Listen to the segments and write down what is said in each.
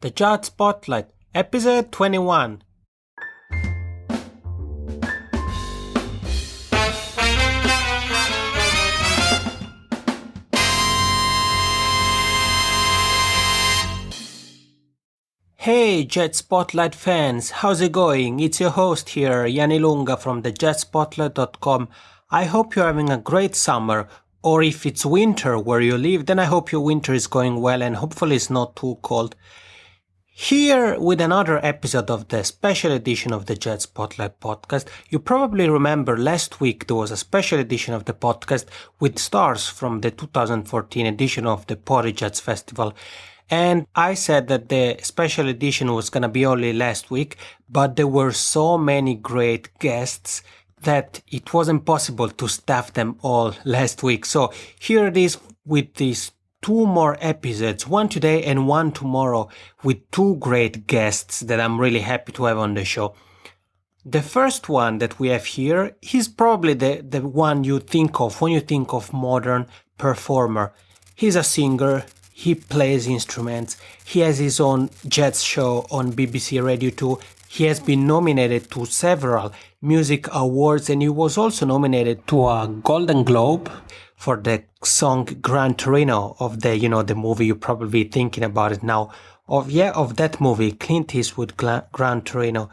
The Judge Spotlight, episode 21. Hey Jet Spotlight fans, how's it going? It's your host here, Yanni Lunga from thejetspotlight.com. I hope you're having a great summer, or if it's winter where you live, then I hope your winter is going well and hopefully it's not too cold. Here with another episode of the special edition of the Jet Spotlight podcast. You probably remember last week there was a special edition of the podcast with stars from the 2014 edition of the Pori Jets Festival. And I said that the special edition was going to be only last week, but there were so many great guests that it wasn't possible to staff them all last week. So here it is with these two more episodes, one today and one tomorrow, with two great guests that I'm really happy to have on the show. The first one that we have here, he's probably the one you think of when you think of modern performer. He's a singer. He plays instruments. He has his own jazz show on BBC Radio 2. He has been nominated to several music awards and he was also nominated to a Golden Globe for the song Gran Torino of the movie. You're probably thinking about it now. Of that movie, Clint Eastwood, Gran Torino.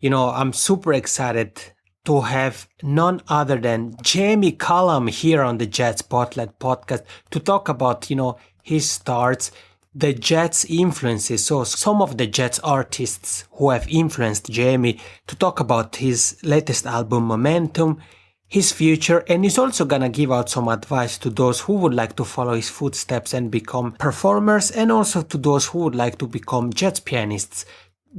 I'm super excited to have none other than Jamie Cullum here on the Jet Spotlight podcast to talk about, his starts, the Jets influences, so some of the Jets artists who have influenced Jamie, to talk about his latest album Momentum, his future, and he's also gonna give out some advice to those who would like to follow his footsteps and become performers, and also to those who would like to become Jets pianists.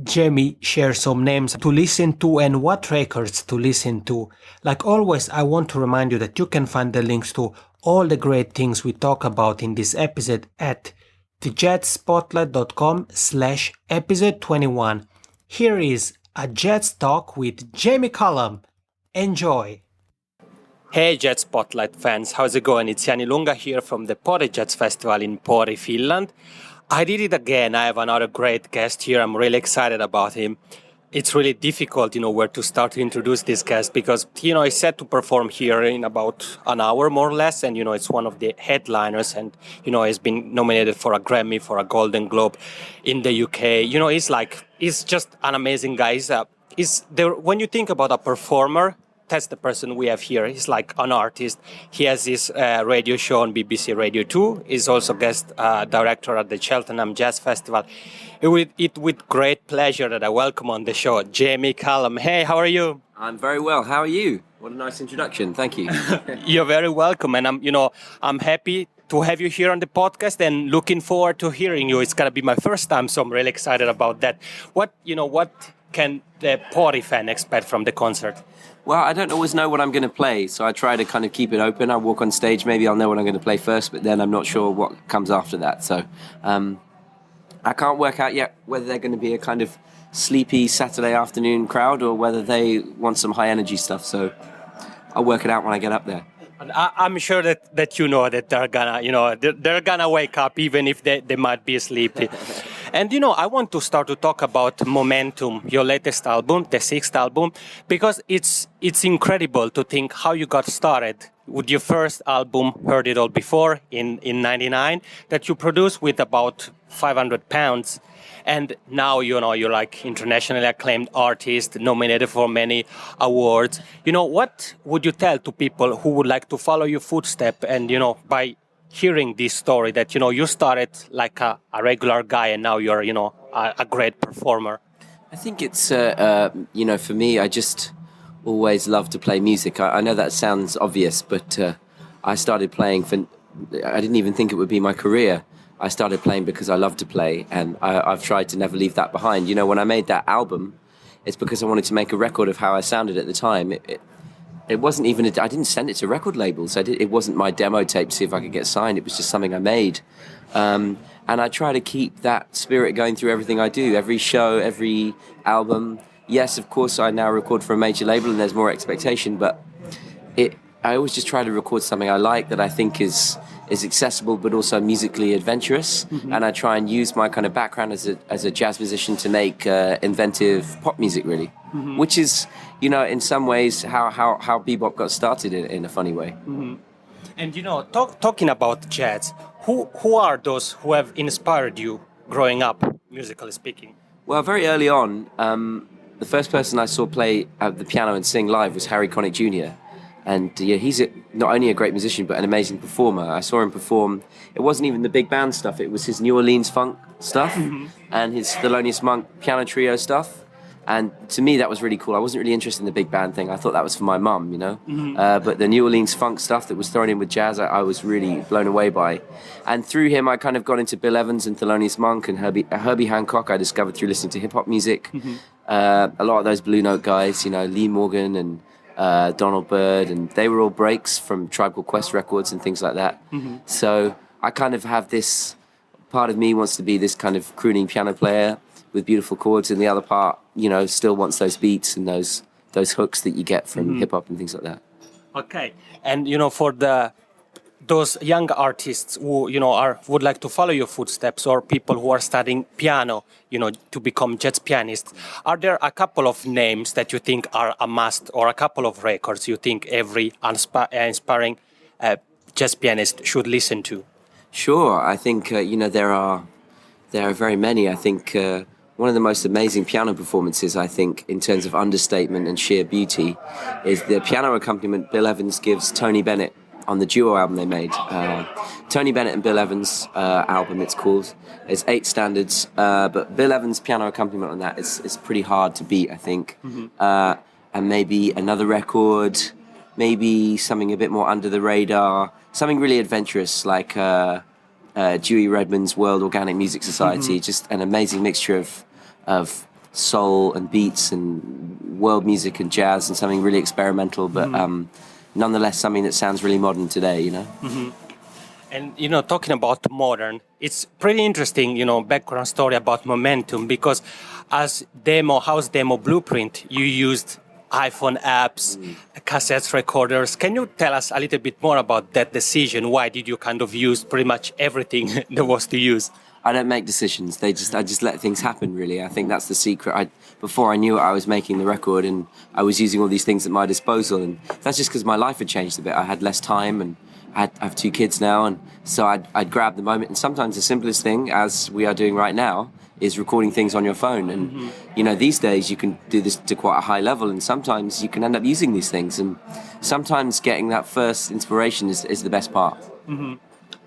Jamie shares some names to listen to and what records to listen to. Like always, I want to remind you that you can find the links to all the great things we talk about in this episode at thejetspotlight.com/episode 21. Here is a Jets talk with Jamie Cullum. Enjoy! Hey Jet Spotlight fans, how's it going? It's Yanni Lunga here from the Pori Jets Festival in Pori, Finland. I did it again. I have another great guest here. I'm really excited about him. It's really difficult, where to start to introduce this guest because, he's set to perform here in about an hour more or less. And, it's one of the headliners and, he's been nominated for a Grammy, for a Golden Globe in the UK. He's just an amazing guy. When you think about a performer, that's the person we have here. He's like an artist. He has his radio show on BBC Radio 2. He's also guest director at the Cheltenham Jazz Festival. With great pleasure that I welcome on the show Jamie Cullum. Hey, how are you? I'm very well. How are you? What a nice introduction. Thank you. You're very welcome, and I'm happy to have you here on the podcast and looking forward to hearing you. It's gonna be my first time, so I'm really excited about that. What can the Pori fan expect from the concert? Well, I don't always know what I'm going to play, so I try to kind of keep it open. I walk on stage, maybe I'll know what I'm going to play first, but then I'm not sure what comes after that. So I can't work out yet whether they're going to be a kind of sleepy Saturday afternoon crowd or whether they want some high energy stuff. So I'll work it out when I get up there. I'm sure that that they're gonna wake up even if they might be sleepy. And I want to start to talk about Momentum, your latest album, the sixth album, because it's incredible to think how you got started with your first album, Heard It All Before, in 99, that you produced with about 500 pounds. And now, you're like internationally acclaimed artist, nominated for many awards. What would you tell to people who would like to follow your footsteps and, by hearing this story that, you started like a regular guy and now you're, a great performer? I think it's, for me, I just always love to play music. I know that sounds obvious, but I started playing I didn't even think it would be my career. I started playing because I love to play, and I've tried to never leave that behind. When I made that album, it's because I wanted to make a record of how I sounded at the time. It wasn't even, I didn't send it to record labels. It wasn't my demo tape to see if I could get signed. It was just something I made. And I try to keep that spirit going through everything I do, every show, every album. Yes, of course, I now record for a major label and there's more expectation, but I always just try to record something I like, that I think is is accessible but also musically adventurous. And I try and use my kind of background as a jazz musician to make inventive pop music, really, which is, in some ways how bebop got started in a funny way. And talking about jazz, who are those who have inspired you growing up, musically speaking? Well, very early on, the first person I saw play the piano and sing live was Harry Connick Jr. And he's not only a great musician, but an amazing performer. I saw him perform. It wasn't even the big band stuff. It was his New Orleans funk stuff and his Thelonious Monk piano trio stuff. And to me, that was really cool. I wasn't really interested in the big band thing. I thought that was for my mum, But the New Orleans funk stuff that was thrown in with jazz, I was really blown away by. And through him, I kind of got into Bill Evans and Thelonious Monk and Herbie Hancock. I discovered through listening to hip hop music. A lot of those Blue Note guys, Lee Morgan and Donald Byrd, and they were all breaks from Tribe Called Quest records and things like that. So I kind of have this part of me wants to be this kind of crooning piano player with beautiful chords, and the other part, still wants those beats and those hooks that you get from hip hop and things like that. Okay, and for those young artists who would like to follow your footsteps, or people who are studying piano, to become jazz pianists, are there a couple of names that you think are a must, or a couple of records you think every inspiring jazz pianist should listen to? Sure, I think there are very many. I think one of the most amazing piano performances, I think, in terms of understatement and sheer beauty, is the piano accompaniment Bill Evans gives Tony Bennett on the duo album they made. Tony Bennett and Bill Evans album, it's called. It's 8 standards, but Bill Evans' piano accompaniment on that is pretty hard to beat, I think. And maybe another record, maybe something a bit more under the radar, something really adventurous like Dewey Redman's World Organic Music Society, just an amazing mixture of soul and beats and world music and jazz, and something really experimental, but nonetheless something that sounds really modern today, And, talking about modern, it's pretty interesting, background story about Momentum, because as house demo blueprint, you used iPhone apps, cassettes, recorders. Can you tell us a little bit more about that decision? Why did you kind of use pretty much everything there was to use? I don't make decisions. I just let things happen, really. I think that's the secret. Before I knew it, I was making the record and I was using all these things at my disposal. And that's just because my life had changed a bit. I had less time, and I have 2 kids now. And so I'd grab the moment. And sometimes the simplest thing, as we are doing right now, is recording things on your phone. And, these days you can do this to quite a high level, and sometimes you can end up using these things. And sometimes getting that first inspiration is the best part.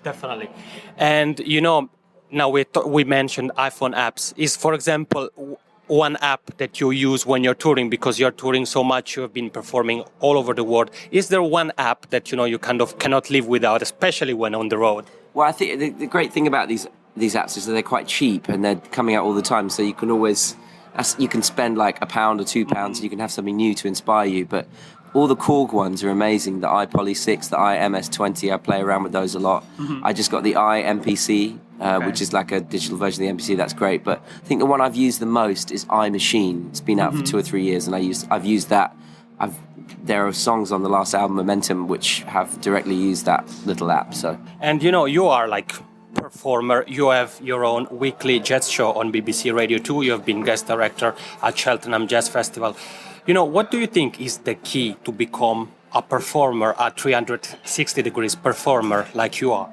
Definitely. And, now we mentioned iPhone apps. Is, for example, one app that you use when you're touring, because you're touring so much, you have been performing all over the world. Is there one app that, you kind of cannot live without, especially when on the road? Well, I think the great thing about these apps is that they're quite cheap and they're coming out all the time. So you can always, you can spend like £1 or £2 and you can have something new to inspire you. But all the Korg ones are amazing. The iPoly 6, the iMS-20, I play around with those a lot. I just got the iMPC, which is like a digital version of the MPC. That's great. But I think the one I've used the most is iMachine. It's been out for 2 or 3 years, and I've used that. There are songs on the last album, Momentum, which have directly used that little app. So, and you are like performer. You have your own weekly jazz show on BBC Radio 2. You have been guest director at Cheltenham Jazz Festival. What do you think is the key to become a performer, a 360 degrees performer like you are?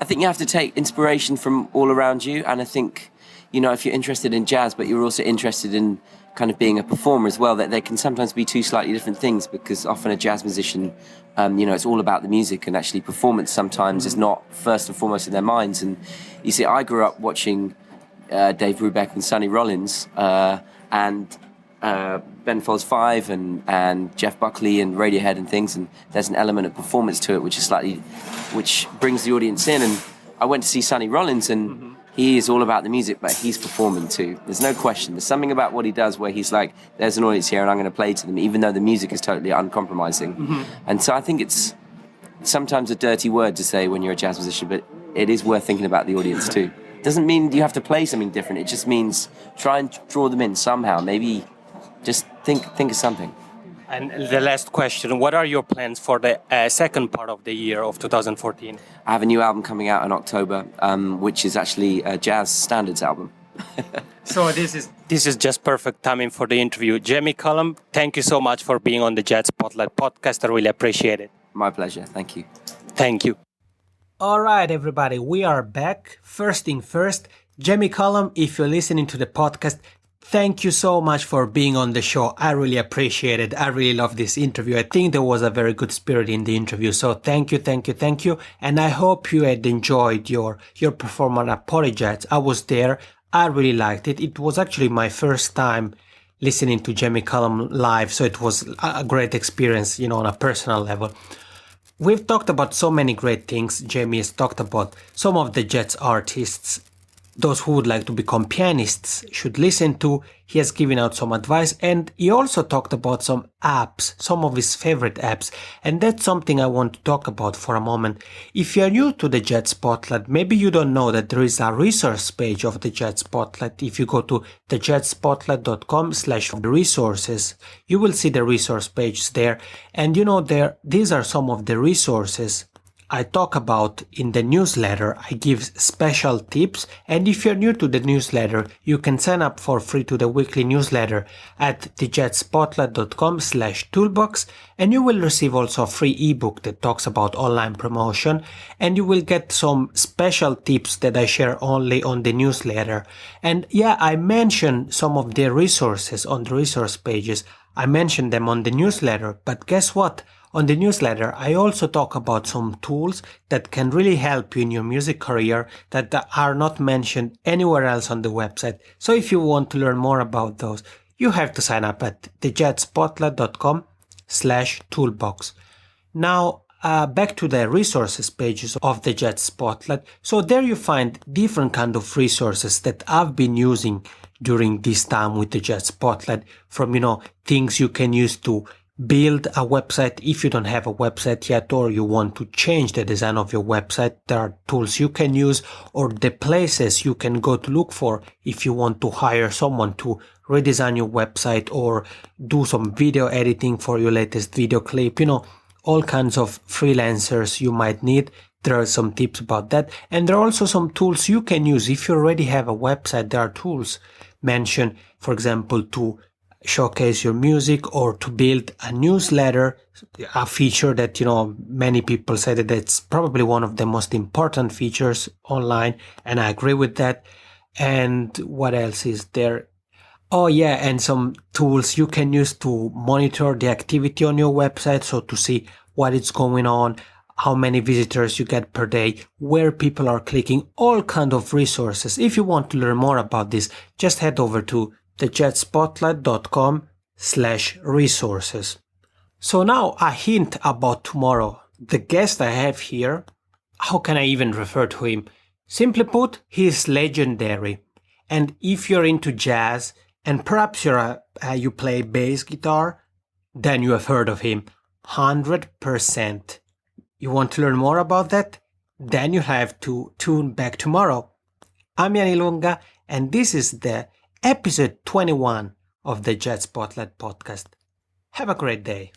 I think you have to take inspiration from all around you. And I think, if you're interested in jazz, but you're also interested in kind of being a performer as well, that they can sometimes be 2 slightly different things, because often a jazz musician, it's all about the music, and actually performance sometimes is not first and foremost in their minds. And you see, I grew up watching Dave Brubeck and Sonny Rollins and Ben Folds 5 and Jeff Buckley and Radiohead and things, and there's an element of performance to it which brings the audience in. And I went to see Sonny Rollins, and he is all about the music, but he's performing too. There's no question. There's something about what he does where he's like, there's an audience here and I'm going to play to them, even though the music is totally uncompromising. And so I think it's sometimes a dirty word to say when you're a jazz musician, but it is worth thinking about the audience too. Doesn't mean you have to play something different. It just means try and draw them in somehow. Maybe just think of something. And the last question, what are your plans for the second part of the year of 2014? I have a new album coming out in October, which is actually a jazz standards album. So this is just perfect timing for the interview. Jamie Cullum, thank you so much for being on the Jazz Spotlight podcast. I really appreciate it. My pleasure. Thank you. Thank you. All right, everybody, we are back. First thing first, Jamie Cullum, if you're listening to the podcast, thank you so much for being on the show. I really appreciate it. I really love this interview. I think there was a very good spirit in the interview. So thank you. And I hope you had enjoyed your performance at Polyjets. I was there. I really liked it. It was actually my first time listening to Jamie Cullum live. So it was a great experience, on a personal level. We've talked about so many great things. Jamie has talked about some of the Jets artists. Those who would like to become pianists should listen to. He has given out some advice, and he also talked about some apps, some of his favorite apps. And that's something I want to talk about for a moment. If you're new to the Jet Spotlight, maybe you don't know that there is a resource page of the Jet Spotlight. If you go to thejetspotlight.com/resources, you will see the resource page there. And these are some of the resources I talk about in the newsletter. I give special tips, and if you're new to the newsletter, you can sign up for free to the weekly newsletter at thejetspotlight.com/toolbox, and you will receive also a free ebook that talks about online promotion, and you will get some special tips that I share only on the newsletter. And yeah, I mentioned some of the resources on the resource pages. I mentioned them on the newsletter, but guess what? On the newsletter, I also talk about some tools that can really help you in your music career that are not mentioned anywhere else on the website. So if you want to learn more about those, you have to sign up at thejetspotlight.com/toolbox. Now, back to the resources pages of the Jet Spotlight. So there you find different kind of resources that I've been using during this time with the Jet Spotlight, from, things you can use to build a website if you don't have a website yet, or you want to change the design of your website. There are tools you can use, or the places you can go to look for if you want to hire someone to redesign your website or do some video editing for your latest video clip. All kinds of freelancers you might need. There are some tips about that. And there are also some tools you can use if you already have a website. There are tools mentioned, for example, to showcase your music or to build a newsletter, a feature that, many people say that it's probably one of the most important features online. And I agree with that. And what else is there? Oh yeah, and some tools you can use to monitor the activity on your website. So to see what is going on, how many visitors you get per day, where people are clicking, all kinds of resources. If you want to learn more about this, just head over to thejetspotlight.com/resources. So now a hint about tomorrow. The guest I have here, how can I even refer to him? Simply put, he is legendary. And if you're into jazz, and perhaps you play bass guitar, then you have heard of him. 100%. You want to learn more about that? Then you have to tune back tomorrow. I'm Yanni Lunga, and this is the episode 21 of the Jet Spotlight podcast. Have a great day.